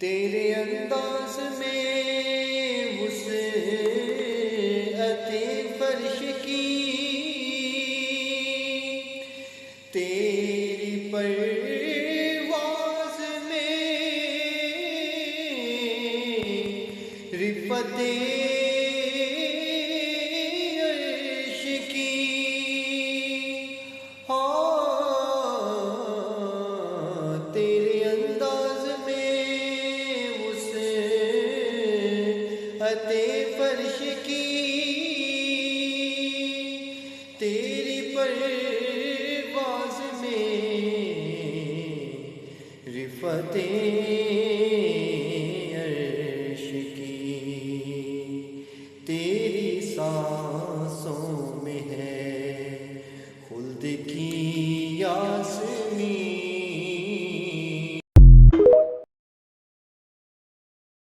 تیرے انداز میں وسعت فرش کی، تیری پرواز میں رفعت عرش کی، تیرے انداز میں وسعت فرش کی،